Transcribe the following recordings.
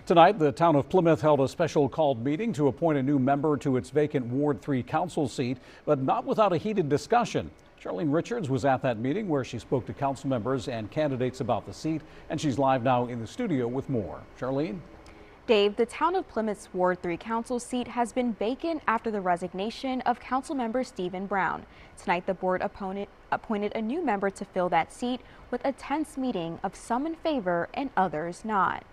Tonight, the town of Plymouth held a special called meeting to appoint a new member to its vacant Ward 3 council seat, but not without a heated discussion. Charlene Richards was at that meeting where she spoke to council members and candidates about the seat, and she's live now in the studio with more. Charlene? Dave, the town of Plymouth's Ward 3 council seat has been vacant after the resignation of Councilmember Stephen Brown. Tonight, the board appointed a new member to fill that seat with a tense meeting of some in favor and others not.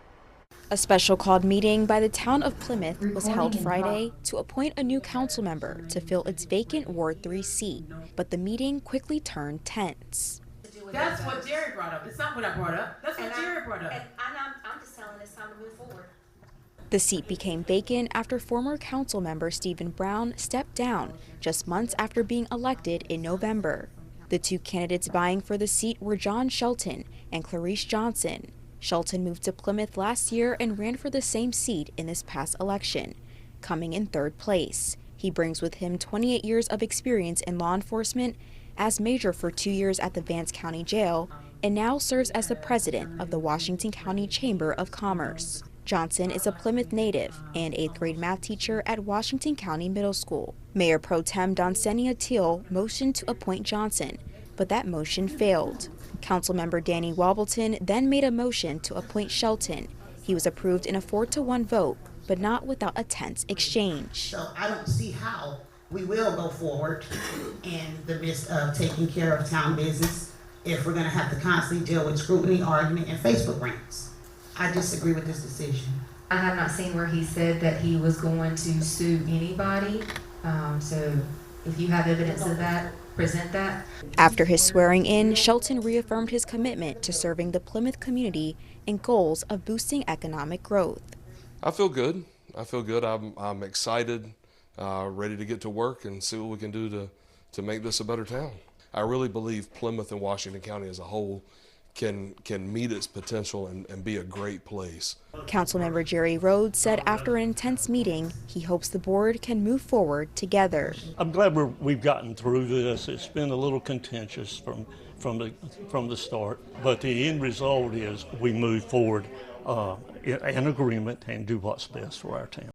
A special called meeting by the town of Plymouth was held Friday to appoint a new council member to fill its vacant Ward 3 seat, but the meeting quickly turned tense. That's what Jerry brought up. It's not what I brought up. That's what Jerry brought up. I'm just telling it's time to move forward. The seat became vacant after former council member Stephen Brown stepped down just months after being elected in November. The two candidates vying for the seat were John Shelton and Clarice Johnson. Shelton moved to Plymouth last year and ran for the same seat in this past election, coming in third place. He brings with him 28 years of experience in law enforcement, as major for 2 years at the Vance County Jail, and now serves as the president of the Washington County Chamber of Commerce. Johnson is a Plymouth native and 8th grade math teacher at Washington County Middle School. Mayor Pro Tem Donsenia Teal motioned to appoint Johnson, but that motion failed. Councilmember Danny Wobbleton then made a motion to appoint Shelton. He was approved in a 4-to-1 vote, but not without a tense exchange. So I don't see how we will go forward in the midst of taking care of town business if we're going to have to constantly deal with scrutiny, argument, and Facebook rants. I disagree with this decision. I have not seen where he said that he was going to sue anybody. So if you have evidence of that, present that. After his swearing in, Shelton reaffirmed his commitment to serving the Plymouth community and goals of boosting economic growth. I feel good. I'm excited, ready to get to work and see what we can do to make this a better town. I really believe Plymouth and Washington County as a whole can meet its potential and be a great place. Councilmember Jerry Rhodes said after an intense meeting, he hopes the board can move forward together. I'm glad we've gotten through this. It's been a little contentious from the start, but the end result is we move forward in agreement and do what's best for our town.